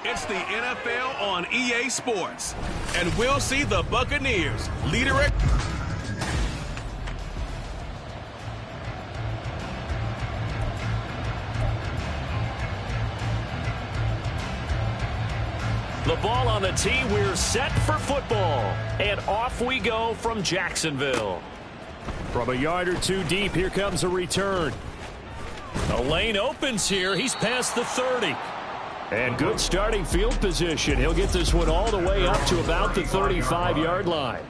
It's the NFL on EA Sports. And we'll see the Buccaneers leader at... The ball on the tee, we're set for football. And off we go from Jacksonville. From a yard or two deep, here comes a return. The lane opens here. He's past the 30. And good starting field position. He'll get this one all the way up to about the 35-yard line.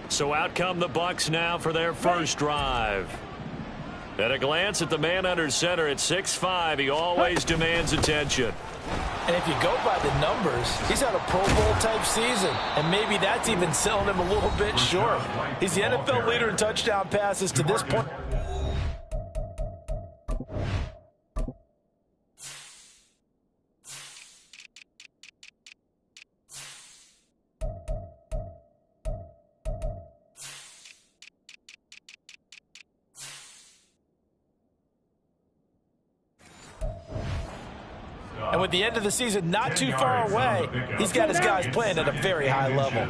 So out come the Bucs now for their first drive. At a glance at the man under center at 6'5", he always demands attention. And if you go by the numbers, he's had a Pro Bowl type season, and maybe that's even selling him a little bit short. He's the NFL leader in touchdown passes to this point. And with the end of the season not too far away, he's got his guys playing at a very high level.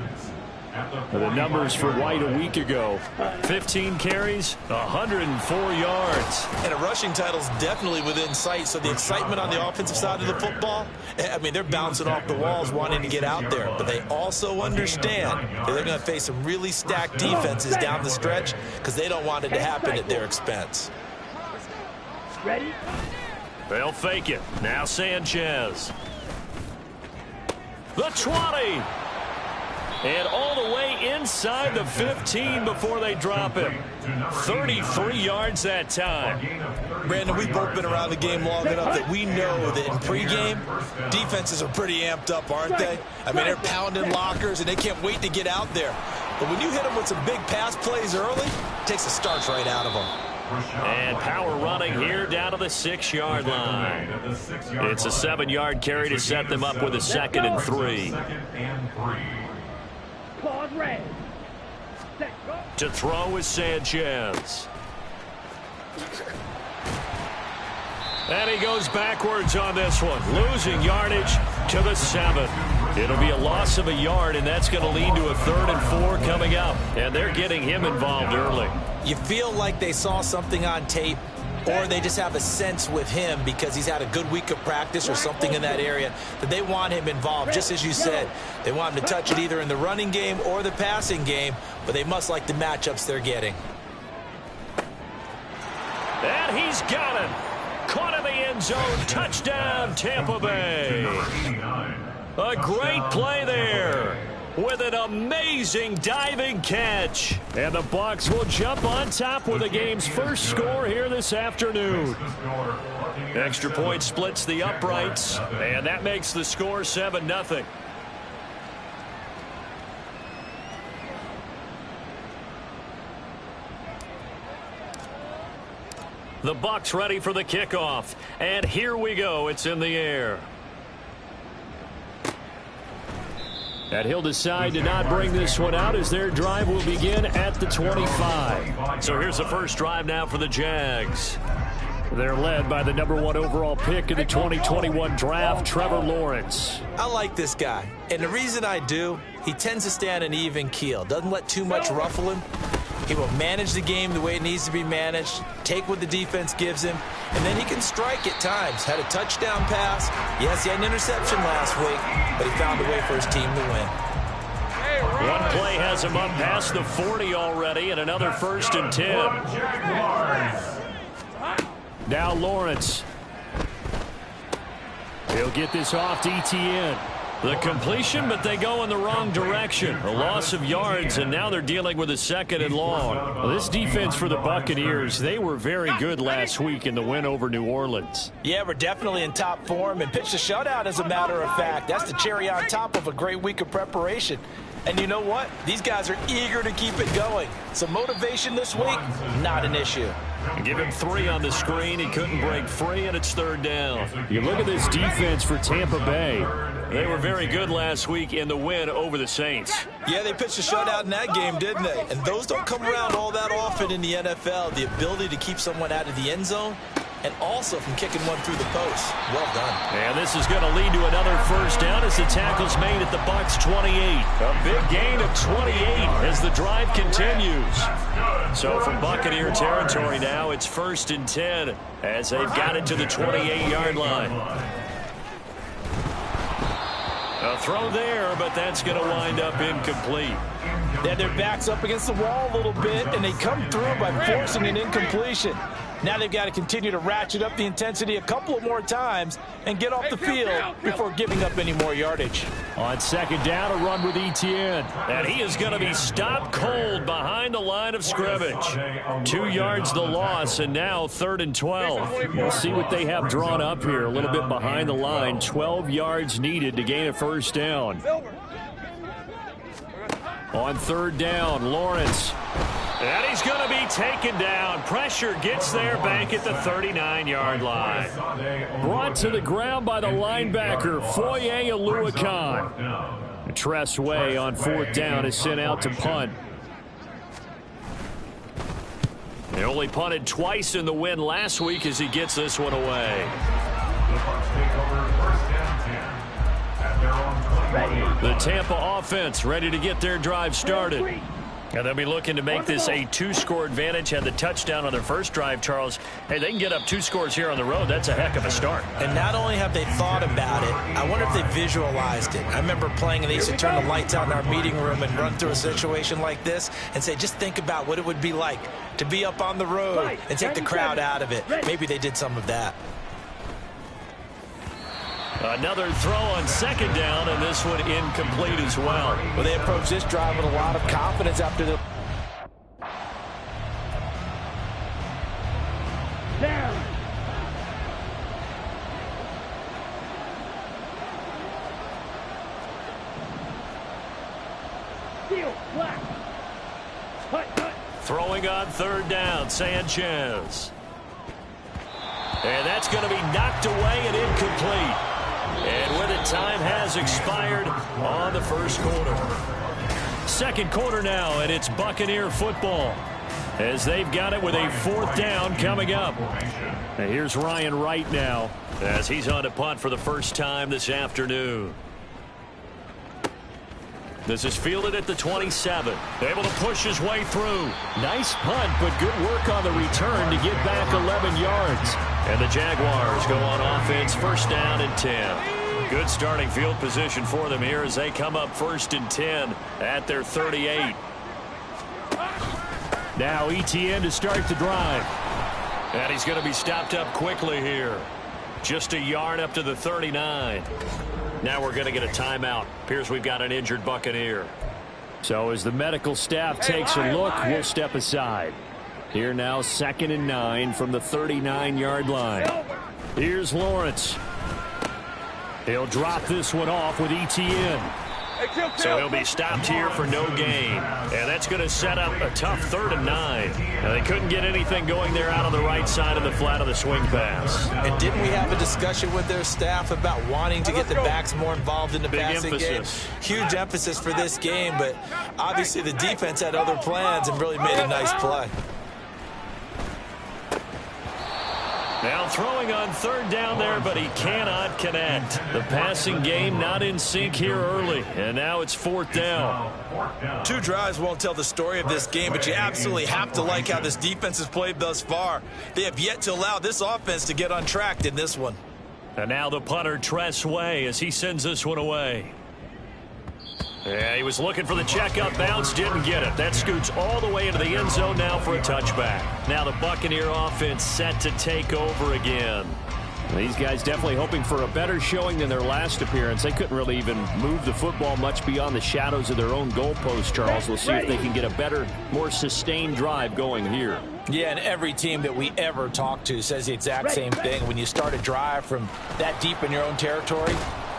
The numbers for White a week ago: 15 carries, 104 yards. And a rushing title's definitely within sight, so the excitement on the offensive side of the football, I mean, they're bouncing off the walls wanting to get out there. But they also understand that they're going to face some really stacked defenses down the stretch because they don't want it to happen at their expense. Ready? They'll fake it. Now Sanchez. The 20. And all the way inside the 15 before they drop him. 33 yards that time. Brandon, we've both been around the game long enough that we know that in pregame, defenses are pretty amped up, aren't they? I mean, they're pounding lockers, and they can't wait to get out there. But when you hit them with some big pass plays early, it takes the starch right out of them. And power running here down to the 6-yard line. It's a 7-yard carry to set them up with a 2nd and 3. To throw is Sanchez. And he goes backwards on this one, losing yardage to the 7. It'll be a loss of a yard, and that's going to lead to a 3rd and 4 coming up. And they're getting him involved early. You feel like they saw something on tape, or they just have a sense with him because he's had a good week of practice or something in that area that they want him involved. Just as you said, they want him to touch it either in the running game or the passing game, but they must like the matchups they're getting. And he's got it. Caught in the end zone. Touchdown, Tampa Bay. A great play there with an amazing diving catch. And the Bucs will jump on top with the game's first score here this afternoon. Extra point splits the uprights, and that makes the score 7-0. The Bucs ready for the kickoff, and here we go. It's in the air. And he'll decide to not bring this one out as their drive will begin at the 25. So here's the first drive now for the Jags. They're led by the #1 overall pick in the 2021 draft, Trevor Lawrence. I like this guy, and the reason I do, he tends to stay on an even keel. Doesn't let too much ruffle him. He will manage the game the way it needs to be managed, take what the defense gives him, and then he can strike at times. Had a touchdown pass. Yes, he had an interception last week, but he found a way for his team to win. One play has him up past the 40 already, and another 1st and 10. Now Lawrence. He'll get this off to ETN. The completion, but they go in the wrong direction. A loss of yards, and now they're dealing with a 2nd and long. Well, this defense for the Buccaneers, they were very good last week in the win over New Orleans. Yeah, we're definitely in top form and pitched a shutout, as a matter of fact. That's the cherry on top of a great week of preparation. And you know what? These guys are eager to keep it going. Some motivation this week, not an issue. Give him 3 on the screen. He couldn't break free, and it's 3rd down. You look at this defense for Tampa Bay. They were very good last week in the win over the Saints. Yeah, they pitched a shutout in that game, didn't they? And those don't come around all that often in the NFL. The ability to keep someone out of the end zone, and also from kicking one through the post. Well done. And this is going to lead to another first down as the tackle's made at the Bucs 28. A big gain of 28 as the drive continues. So from Buccaneer territory now, it's 1st and 10 as they've got it to the 28-yard line. A throw there, but that's going to wind up incomplete. They had their backs up against the wall a little bit, and they come through by forcing an incompletion. Now they've got to continue to ratchet up the intensity a couple of more times and get off the field before giving up any more yardage. On 2nd down, a run with Etienne. And he is going to be stopped cold behind the line of scrimmage. 2 yards the loss, and now 3rd and 12. We'll see what they have drawn up here. A little bit behind the line. 12 yards needed to gain a first down. On 3rd down, Lawrence. And he's going to be taken down. Pressure gets there back at the 39-yard line. Brought to the ground by the linebacker, Foye Oluokun. Tress Way on 4th down is sent out to punt. He only punted twice in the win last week as he gets this one away. The Tampa offense ready to get their drive started. And they'll be looking to make this a 2-score advantage. Had the touchdown on their first drive, Charles. Hey, they can get up 2 scores here on the road. That's a heck of a start. And not only have they thought about it, I wonder if they visualized it. I remember playing and they used to turn the lights out in our meeting room and run through a situation like this and say, just think about what it would be like to be up on the road and take the crowd out of it. Maybe they did some of that. Another throw on 2nd down, and this one incomplete as well. Well, they approach this drive with a lot of confidence after the... Down. Steal. Black. Cut. Throwing on 3rd down, Sanchez. And that's going to be knocked away and incomplete. And with it, time has expired on the first quarter. 2nd quarter now, and it's Buccaneer football as they've got it with a 4th down coming up. And here's Ryan Wright now as he's on to punt for the first time this afternoon. This is fielded at the 27. Able to push his way through. Nice punt, but good work on the return to get back 11 yards. And the Jaguars go on offense, 1st down and 10. Good starting field position for them here as they come up 1st and 10 at their 38. Now Etienne to start the drive. And he's going to be stopped up quickly here. Just a yard up to the 39. Now we're going to get a timeout. Appears we've got an injured Buccaneer. So as the medical staff takes a look, we'll step aside. Here now, 2nd and 9 from the 39-yard line. Here's Lawrence. He'll drop this one off with Etienne. So he'll be stopped here for no gain. And that's going to set up a tough 3rd and 9. Now, they couldn't get anything going there out on the right side of the flat of the swing pass. And didn't we have a discussion with their staff about wanting to get the backs more involved in the passing game? Huge emphasis for this game, but obviously the defense had other plans and really made a nice play. Now throwing on 3rd down there, but he cannot connect. The passing game not in sync here early, and now it's 4th down. 2 drives won't tell the story of this game, but you absolutely have to like how this defense has played thus far. They have yet to allow this offense to get untracked in this one. And now the punter, Tress Way, as he sends this one away. Yeah, he was looking for the check-up bounce, didn't get it. That scoots all the way into the end zone now for a touchback. Now the Buccaneer offense set to take over again. These guys definitely hoping for a better showing than their last appearance. They couldn't really even move the football much beyond the shadows of their own goalpost, Charles. We'll see if they can get a better, more sustained drive going here. Yeah, and every team that we ever talk to says the exact same thing. When you start a drive from that deep in your own territory,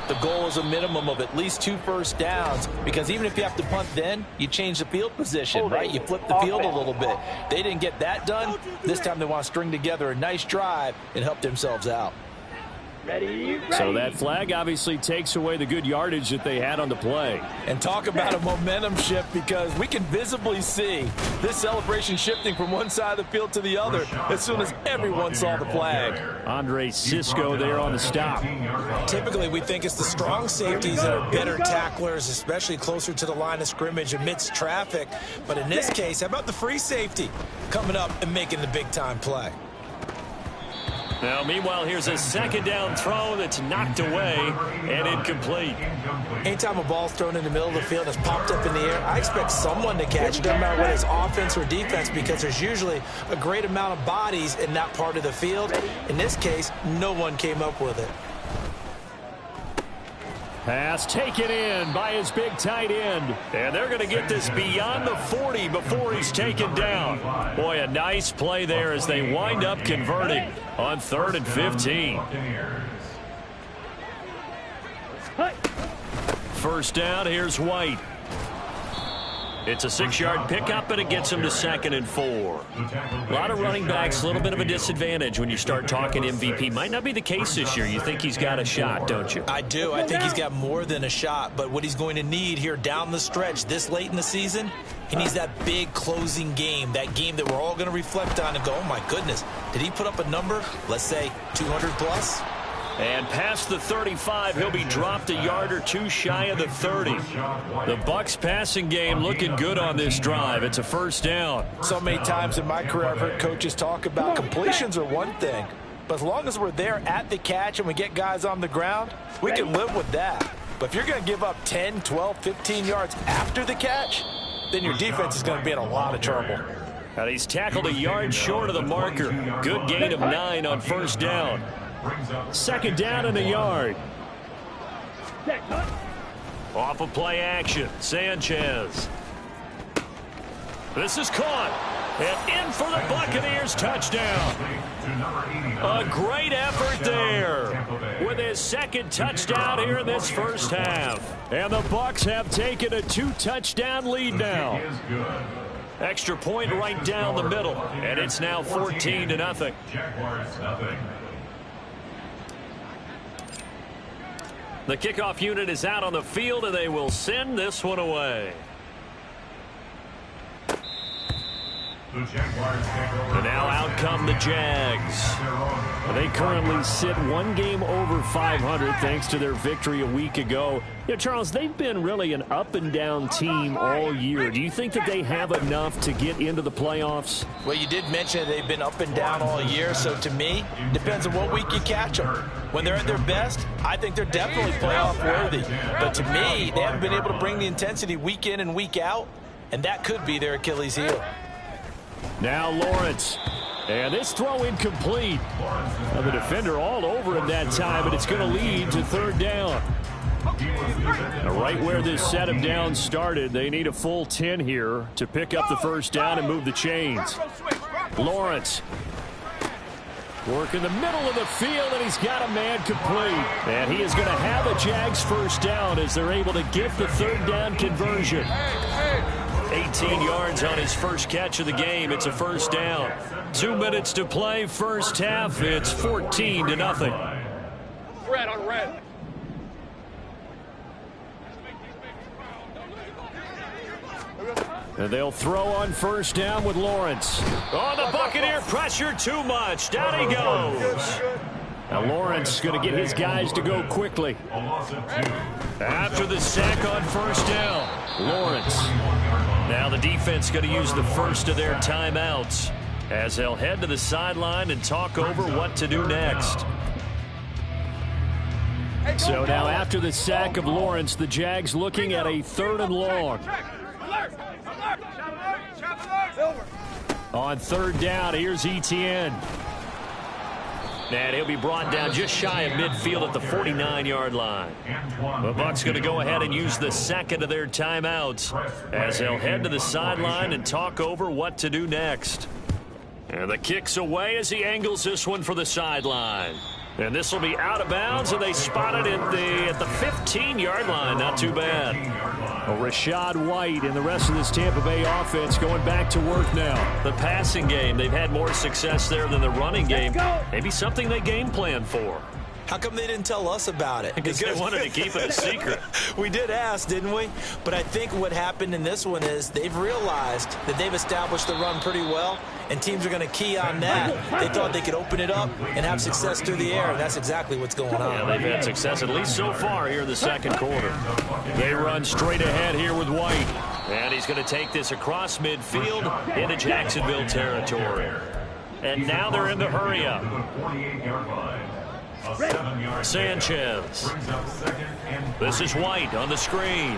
the goal is a minimum of at least 2 first downs, because even if you have to punt then, you change the field position, right? You flip the field a little bit. They didn't get that done. This time they want to string together a nice drive and help themselves out. Ready, ready. So that flag obviously takes away the good yardage that they had on the play. And talk about a momentum shift, because we can visibly see this celebration shifting from one side of the field to the other as soon as everyone saw the flag. Andre Sisco there on the stop. Typically, we think it's the strong safeties that are better tacklers, especially closer to the line of scrimmage amidst traffic. But in this case, how about the free safety coming up and making the big-time play? Now, meanwhile, here's a second down throw that's knocked away and incomplete. Anytime a ball's thrown in the middle of the field and it's popped up in the air, I expect someone to catch it, no matter what it's offense or defense, because there's usually a great amount of bodies in that part of the field. In this case, no one came up with it. Pass taken in by his big tight end. And they're going to get this beyond the 40 before he's taken down. Boy, a nice play there as they wind up converting on 3rd and 15. First down, here's White. It's a 6-yard pickup, and it gets him to 2nd and 4. A lot of running backs, a little bit of a disadvantage when you start talking MVP. Might not be the case this year. You think he's got a shot, don't you? I do. I think he's got more than a shot. But what he's going to need here down the stretch this late in the season, he needs that big closing game, that game that we're all going to reflect on and go, oh, my goodness, did he put up a number, let's say 200 plus? And past the 35, he'll be dropped a yard or two shy of the 30. The Bucs passing game looking good on this drive. It's a first down. So many times in my career, I've heard coaches talk about completions are one thing, but as long as we're there at the catch and we get guys on the ground, we can live with that. But if you're going to give up 10, 12, 15 yards after the catch, then your defense is going to be in a lot of trouble. And he's tackled a yard short of the marker. Good gain of 9 on first down. Second down and a yard. Off of play action, Sanchez. This is caught. And in for the Buccaneers, touchdown. A great effort there with his second touchdown here in this first half. And the Bucs have taken a 2-touchdown lead now. Extra point right down the middle, and it's now 14-0. The kickoff unit is out on the field, and they will send this one away. And now out come the Jags. They currently sit one game over 500 thanks to their victory a week ago. You know, Charles, they've been really an up-and-down team all year. Do you think that they have enough to get into the playoffs? Well, you did mention they've been up and down all year, so to me, depends on what week you catch them. When they're at their best, I think they're definitely playoff worthy. But to me, they haven't been able to bring the intensity week in and week out, and that could be their Achilles heel. Now Lawrence. And this throw incomplete. Now the defender all over him that time, but it's going to lead to third down. Now right where this set him down started, they need a full 10 here to pick up the first down and move the chains. Lawrence. Work in the middle of the field, and he's got a man complete. And he is going to have a Jags first down as they're able to get the third down conversion. 18 yards on his first catch of the game. It's a first down. 2 minutes to play first half. It's 14-0. Red on red. And they'll throw on first down with Lawrence. Oh, the Buccaneer pressure too much. Down he goes. Now Lawrence going to get his guys to go quickly. After the sack on first down, Lawrence. Now the defense going to use the first of their timeouts as they'll head to the sideline and talk over what to do next. So now after the sack of Lawrence, the Jags looking at a 3rd and long. On 3rd down, here's Etienne. And he'll be brought down just shy of midfield at the 49-yard line. The Bucs going to go ahead and use the second of their timeouts as they'll head to the sideline and talk over what to do next. And the kick's away as he angles this one for the sideline. And this will be out of bounds, and they spot it at the 15-yard line. Not too bad. Well, Rashad White and the rest of this Tampa Bay offense going back to work now. The passing game, they've had more success there than the running game. Maybe something they game plan for. How come they didn't tell us about it? Because they wanted to keep it a secret. We did ask, didn't we? But I think what happened in this one is they've realized that they've established the run pretty well, and teams are going to key on that. They thought they could open it up and have success through the air, and that's exactly what's going on. Yeah, they've had success, at least so far, here in the second quarter. They run straight ahead here with White. And he's going to take this across midfield into Jacksonville territory. And now they're in the hurry-up. Sanchez. This is White on the screen.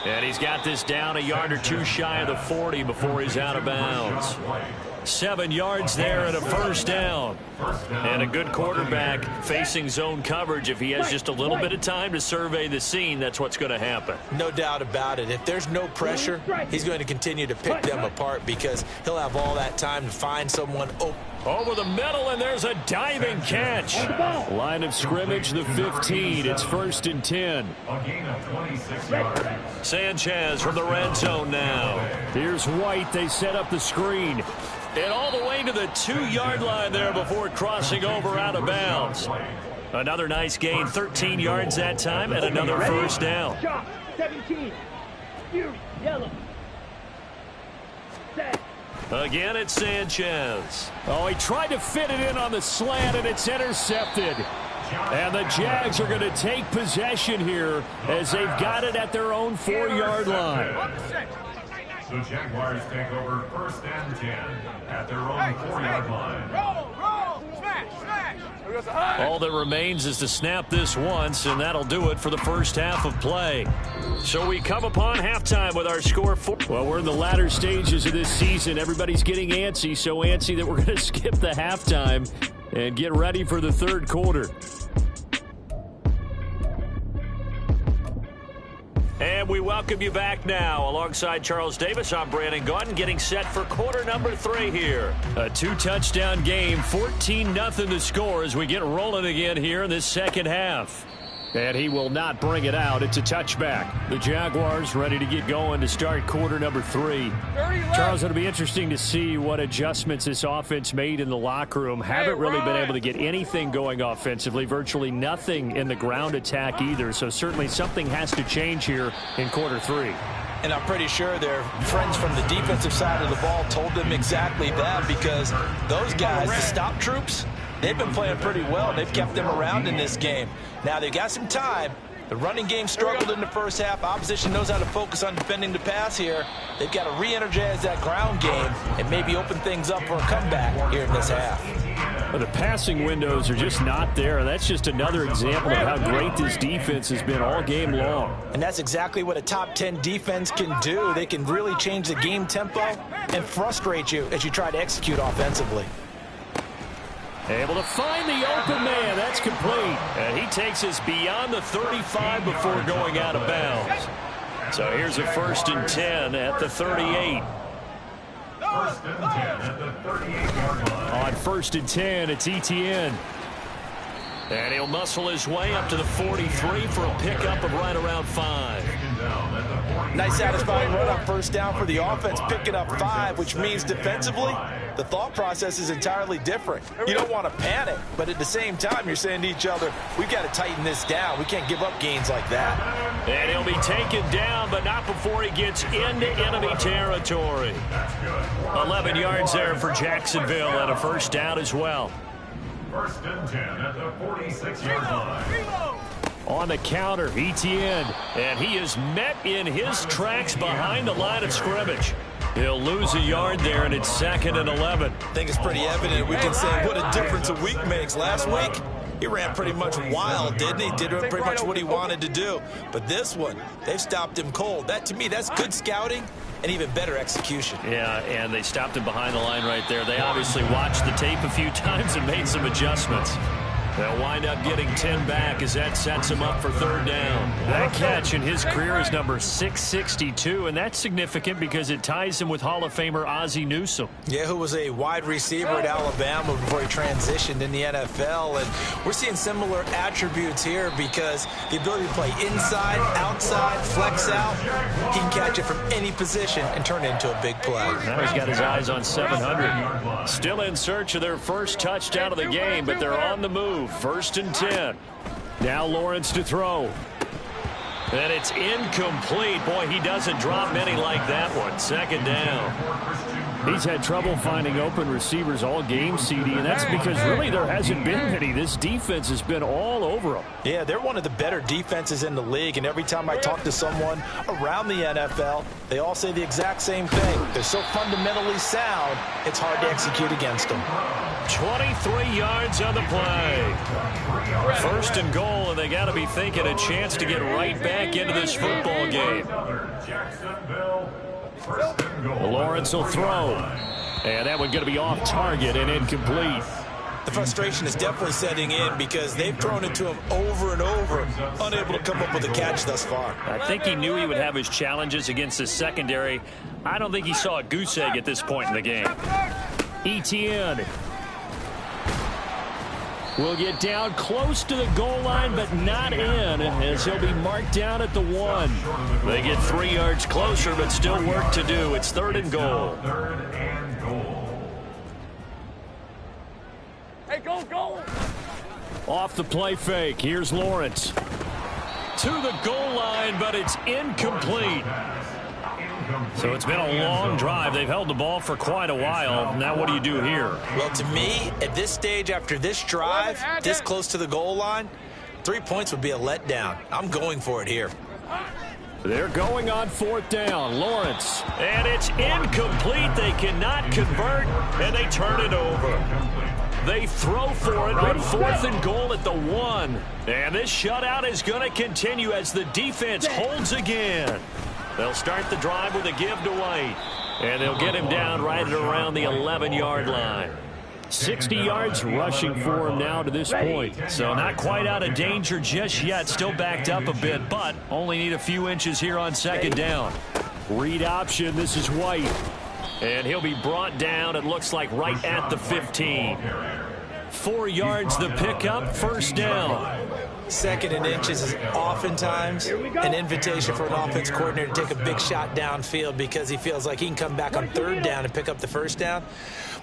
And he's got this down a yard or two shy of the 40 before he's out of bounds. 7 yards there and a first down. And a good quarterback facing zone coverage. If he has just a little bit of time to survey the scene, that's what's going to happen. No doubt about it. If there's no pressure, he's going to continue to pick them apart because he'll have all that time to find someone open. Over the middle, and there's a diving catch. Line of scrimmage, the 15. It's 1st and 10. Sanchez from the red zone now. Here's White. They set up the screen. And all the way to the 2-yard line there before crossing over out of bounds. Another nice gain, 13 yards that time, and another first down. 17. Yellow. Set. Again, it's Sanchez. Oh, he tried to fit it in on the slant, and it's intercepted. And the Jags are going to take possession here as they've got it at their own 4-yard line. The Jaguars take over 1st and 10 at their own 4-yard line. Roll, smash. All that remains is to snap this once, and that'll do it for the first half of play. So we come upon halftime with our score 4. Well, we're in the latter stages of this season. Everybody's getting antsy, so antsy that we're going to skip the halftime and get ready for the third quarter. And we welcome you back now. Alongside Charles Davis, I'm Brandon Gaudin, getting set for quarter number 3 here. A 2-touchdown game, 14-0 the score as we get rolling again here in this second half. And he will not bring it out. It's a touchback. The Jaguars ready to get going to start quarter number 3. Charles, it'll be interesting to see what adjustments this offense made in the locker room. Haven't really been able to get anything going offensively. Virtually nothing in the ground attack either. So certainly something has to change here in quarter 3. And I'm pretty sure their friends from the defensive side of the ball told them exactly that, because those guys, the stop troops, they've been playing pretty well. They've kept them around in this game. Now, they've got some time. The running game struggled in the first half. Opposition knows how to focus on defending the pass here. They've got to re-energize that ground game and maybe open things up for a comeback here in this half. Well, the passing windows are just not there. That's just another example of how great this defense has been all game long. And that's exactly what a top 10 defense can do. They can really change the game tempo and frustrate you as you try to execute offensively. Able to find the open man. That's complete. And he takes us beyond the 35 before going out of bounds. So here's a 1st and 10 at the 38. 1st and 10 at the 38-yard line. On 1st and 10, it's Etienne. And he'll muscle his way up to the 43 for a pickup of right around 5. Nice satisfying run on first down for the offense, picking up 5, which means defensively, the thought process is entirely different. You don't want to panic, but at the same time, you're saying to each other, we've got to tighten this down. We can't give up gains like that. And he'll be taken down, but not before he gets into enemy territory. 11 yards there for Jacksonville and a first down as well. 1st and 10 at the 46-yard line. On the counter, Etienne, and he is met in his tracks behind the line of scrimmage. He'll lose a yard there, and it's 2nd and 11. I think it's pretty evident. We can say what a difference a week makes. Last week, he ran pretty much wild, didn't he? Did pretty much what he wanted to do. But this one, they've stopped him cold. That, to me, that's good scouting and even better execution. Yeah, and they stopped him behind the line right there. They obviously watched the tape a few times and made some adjustments. They'll wind up getting 10 back as that sets him up for 3rd down. That catch in his career is number 662, and that's significant because it ties him with Hall of Famer Ozzie Newsome. Yeah, who was a wide receiver at Alabama before he transitioned in the NFL. And we're seeing similar attributes here because the ability to play inside, outside, flex out, he can catch it from any position and turn it into a big play. Now he's got his eyes on 700. Still in search of their first touchdown of the game, but they're on the move. move. 1st and 10. Now Lawrence to throw. And it's incomplete. Boy, he doesn't drop many like that one. 2nd down. He's had trouble finding open receivers all game, CD, and that's because really there hasn't been many. This defense has been all over them. Yeah, they're one of the better defenses in the league, and every time I talk to someone around the NFL, they all say the exact same thing. They're so fundamentally sound, it's hard to execute against them. 23 yards on the play. 1st and goal, and they got to be thinking a chance to get right back into this football game. Lawrence will throw. And that one's going to be off target and incomplete. The frustration is definitely setting in because they've thrown it to him over and over, unable to come up with a catch thus far. I think he knew he would have his challenges against his secondary. I don't think he saw a goose egg at this point in the game. Etienne will get down close to the goal line, but not in, as he'll be marked down at the 1. They get 3 yards closer, but still work to do. It's 3rd and goal. Hey, go! Off the play fake. Here's Lawrence. To the goal line, but it's incomplete. So it's been a long drive. They've held the ball for quite a while. Now what do you do here? Well, to me, at this stage, after this drive, this close to the goal line, 3 points would be a letdown. I'm going for it here. They're going on 4th down. Lawrence. And it's incomplete. They cannot convert, and they turn it over. They throw for it on 4th and goal at the 1. And this shutout is going to continue as the defense holds again. They'll start the drive with a give to White. And they'll get him down right at around the 11-yard line. 60 yards rushing for him now to this point. So not quite out of danger just yet. Still backed up a bit, but only need a few inches here on 2nd down. Read option. This is White. And he'll be brought down, it looks like, right at the 15. 4 yards the pickup. 1st down. 2nd and inches is oftentimes an invitation for an offense coordinator to take a big shot downfield because he feels like he can come back on 3rd down and pick up the 1st down.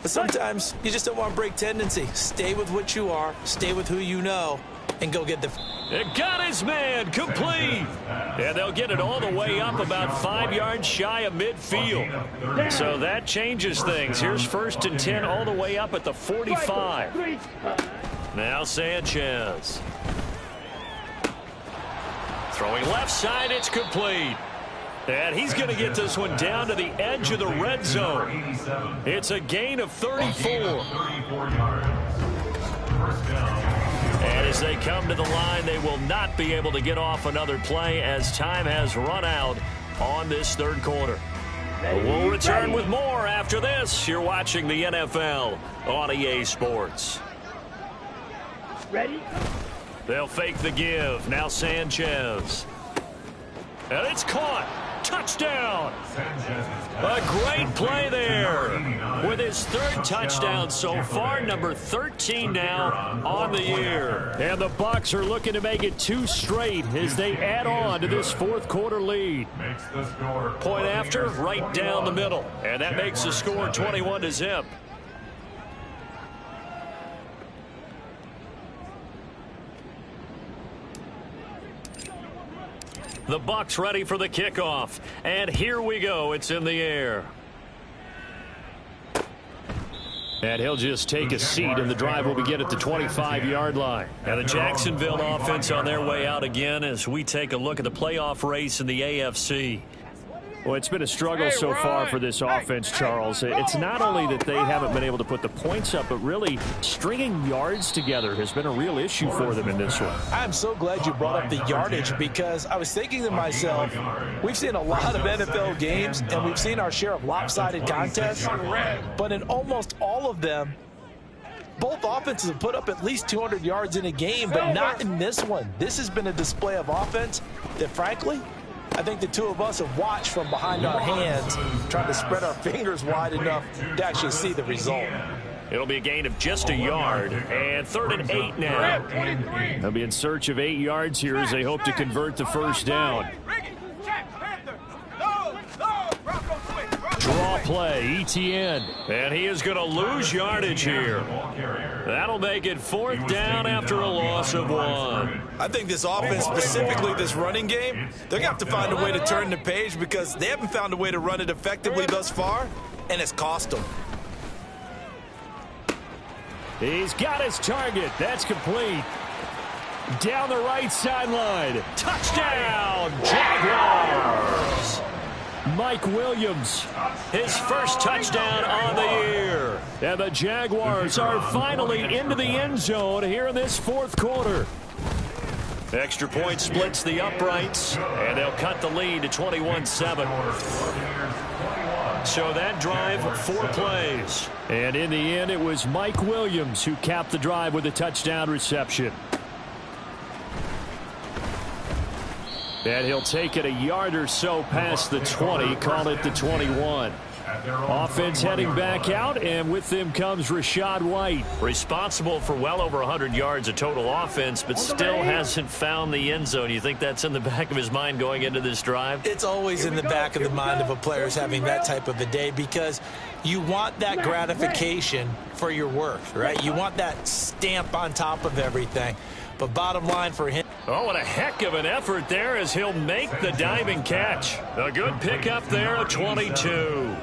But sometimes you just don't want to break tendency. Stay with what you are, stay with who you know, and go get the... It got his man complete. And they'll get it all the way up about 5 yards shy of midfield. So that changes things. Here's 1st and 10 all the way up at the 45. Now Sanchez. Throwing left side, it's complete. And he's going to get this one down to the edge of the red zone. It's a gain of 34. And as they come to the line, they will not be able to get off another play as time has run out on this 3rd quarter. We'll return with more after this. You're watching the NFL on EA Sports. Ready? They'll fake the give. Now Sanchez. And it's caught. Touchdown. A great play there. With his 3rd touchdown so far, number 13 now on the year. And the Bucs are looking to make it 2 straight as they add on to this 4th quarter lead. Point after, right down the middle. And that makes the score 21-0. The Bucs ready for the kickoff. And here we go. It's in the air. And he'll just take a seat, and the drive will begin at the 25-yard line. And the Jacksonville offense on their way out again as we take a look at the playoff race in the AFC. Well, it's been a struggle so far for this offense, Charles. It's not only that they haven't been able to put the points up, but really stringing yards together has been a real issue for them in this one. I'm so glad you brought up the yardage because I was thinking to myself, we've seen a lot of NFL games and we've seen our share of lopsided contests, but in almost all of them, both offenses have put up at least 200 yards in a game, but not in this one. This has been a display of offense that, frankly, I think the two of us have watched from behind our hands, trying to spread our fingers wide enough to actually see the result. It'll be a gain of just a yard, and 3rd and 8 now. They'll be in search of 8 yards here as they hope to convert the 1st down. Draw play, ETN. And he is going to lose yardage here. That'll make it 4th down after a loss of 1. I think this offense, specifically this running game, they're going to have to find a way to turn the page because they haven't found a way to run it effectively thus far, and it's cost them. He's got his target. That's complete. Down the right sideline. Touchdown, Jaguars. Mike Williams, his first touchdown on the year. And the Jaguars are finally into the end zone here in this 4th quarter. Extra point splits the uprights, and they'll cut the lead to 21-7. So that drive, 4 plays. And in the end, it was Mike Williams who capped the drive with a touchdown reception. And he'll take it a yard or so past the 20, call it the 21. Offense heading back out, and with them comes Rachaad White. Responsible for well over 100 yards of total offense, but still hasn't found the end zone. You think that's in the back of his mind going into this drive? It's always in the back of the mind of a player having that type of a day because you want that gratification for your work, right? You want that stamp on top of everything. But bottom line for him. Oh, what a heck of an effort there as he'll make the diving catch. A good pickup there at 22.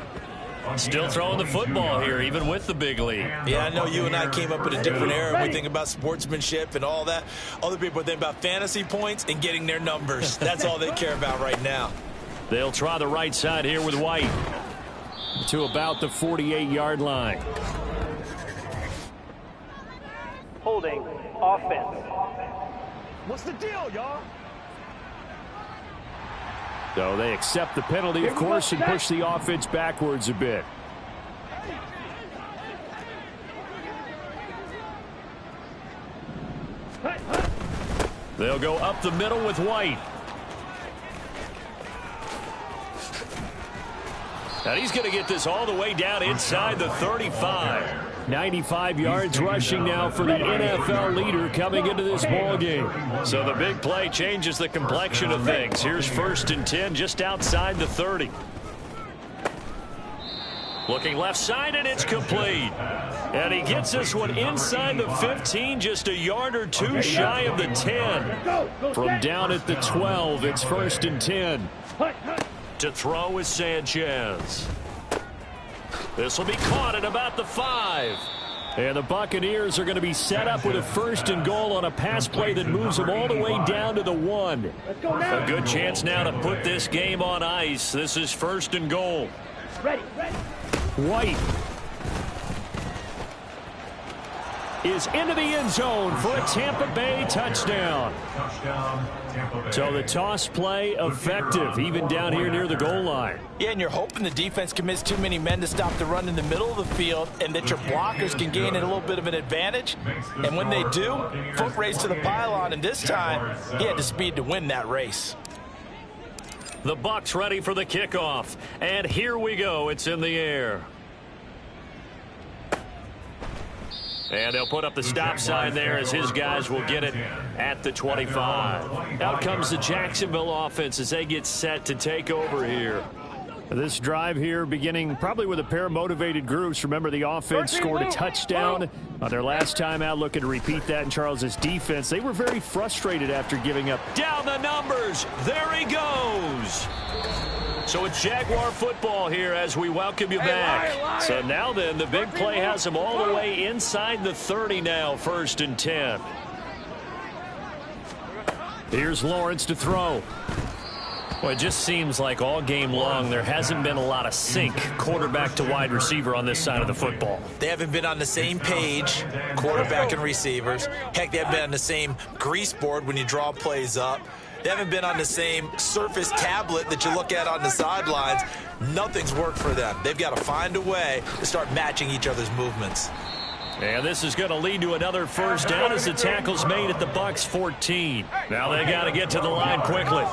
Still throwing the football here, even with the big lead. Yeah, I know you and I came up in a different era. We think about sportsmanship and all that. Other people think about fantasy points and getting their numbers. That's all they care about right now. They'll try the right side here with White to about the 48-yard line. Holding offense. What's the deal, y'all? So they accept the penalty, of course, and push the offense backwards a bit. They'll go up the middle with White. And he's going to get this all the way down inside the 35. 95 yards rushing now for the NFL leader coming into this ball game. So the big play changes the complexion of things. Here's 1st and 10 just outside the 30. Looking left side, and it's complete. And he gets this one inside the 15, just a yard or 2 shy of the 10. From down at the 12, it's 1st and 10. To throw is Sanchez. This will be caught at about the 5. And the Buccaneers are going to be set up with a 1st and goal on a pass play that moves them all the way down to the 1. A good chance now to put this game on ice. This is 1st and goal. Ready. White is into the end zone for a Tampa Bay touchdown. So the toss play effective, even down here near the goal line. Yeah, and you're hoping the defense commits too many men to stop the run in the middle of the field and that your blockers can gain a little bit of an advantage. And when they do, foot race to the pylon, and this time he had the speed to win that race. The Bucs ready for the kickoff. And here we go. It's in the air. And they'll put up the stop sign there as his guys will get it at the 25. Out comes the Jacksonville offense as they get set to take over here. This drive here beginning probably with a pair of motivated groups. Remember, the offense scored a touchdown on their last time out, looking to repeat that in Charles's defense. They were very frustrated after giving up. Down the numbers. There he goes. So it's Jaguar football here as we welcome you back. So now then, the big play has them all the way inside the 30 now, 1st and 10. Here's Lawrence to throw. Well, it just seems like all game long there hasn't been a lot of sync quarterback to wide receiver on this side of the football. They haven't been on the same page, quarterback and receivers. Heck, they haven't been on the same grease board when you draw plays up. They haven't been on the same Surface tablet that you look at on the sidelines. Nothing's worked for them. They've got to find a way to start matching each other's movements. And this is going to lead to another 1st down as the tackle's made at the Bucs 14. Now they got to get to the line quickly.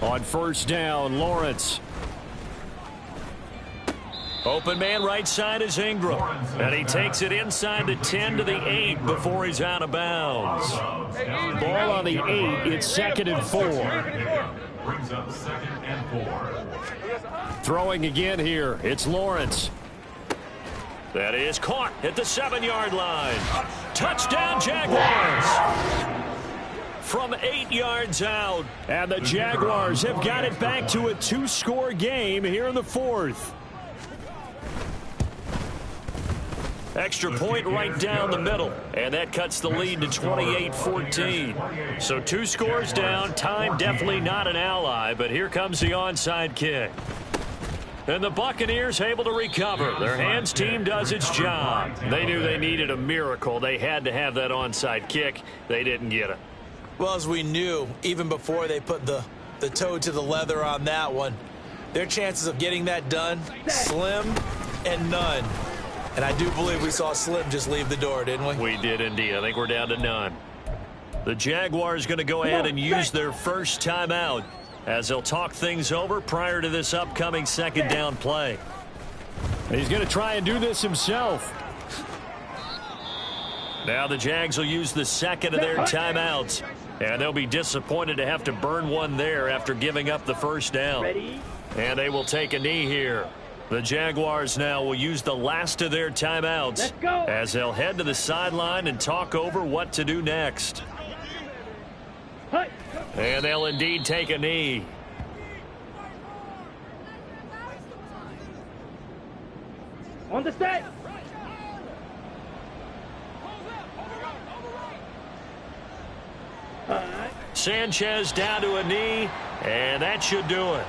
On 1st down, Lawrence. Open man right side is Ingram. And he takes it inside the 10 to the 8 before he's out of bounds. Ball on the 8. It's 2nd and 4. Brings up 2nd and 4. Throwing again here. It's Lawrence. That is caught at the 7-yard line. Touchdown, Jaguars. From 8 yards out. And the Jaguars have got it back to a 2-score game here in the 4th. Extra point right down the middle, and that cuts the lead to 28-14. So 2 scores down. Time definitely not an ally, but here comes the onside kick. And the Buccaneers able to recover. Their hands team does its job. They knew they needed a miracle. They had to have that onside kick. They didn't get it. Well, as we knew, even before they put the toe to the leather on that one, their chances of getting that done, slim and none. And I do believe we saw Slim just leave the door, didn't we? We did indeed. I think we're down to none. The Jaguars going to go ahead and use their first timeout as they'll talk things over prior to this upcoming second down play. He's going to try and do this himself. Now the Jags will use the second of their timeouts. And they'll be disappointed to have to burn one there after giving up the first down. And they will take a knee here. The Jaguars now will use the last of their timeouts as they'll head to the sideline and talk over what to do next. And they'll indeed take a knee. On the set. Sanchez down to a knee, and that should do it.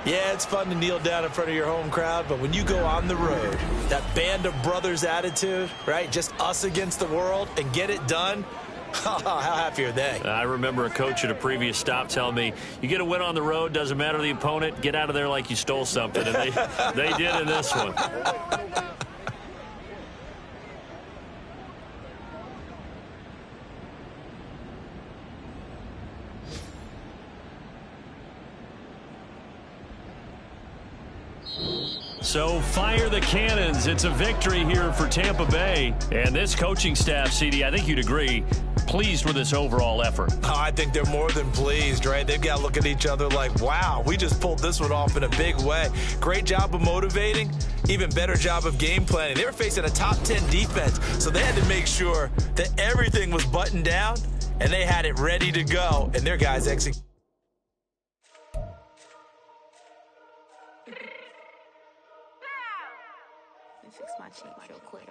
Yeah, it's fun to kneel down in front of your home crowd, but when you go on the road, that band of brothers attitude, right, just us against the world, and get it done, how happy are they? I remember a coach at a previous stop telling me, you get a win on the road, doesn't matter the opponent, get out of there like you stole something, and they did in this one. So fire the cannons. It's a victory here for Tampa Bay. And this coaching staff, CD, I think you'd agree, pleased with this overall effort. Oh, I think they're more than pleased, right? They've got to look at each other like, wow, we just pulled this one off in a big way. Great job of motivating, even better job of game planning. They were facing a top 10 defense, so they had to make sure that everything was buttoned down, and they had it ready to go, and their guys executed. Fix my cheeks real quick.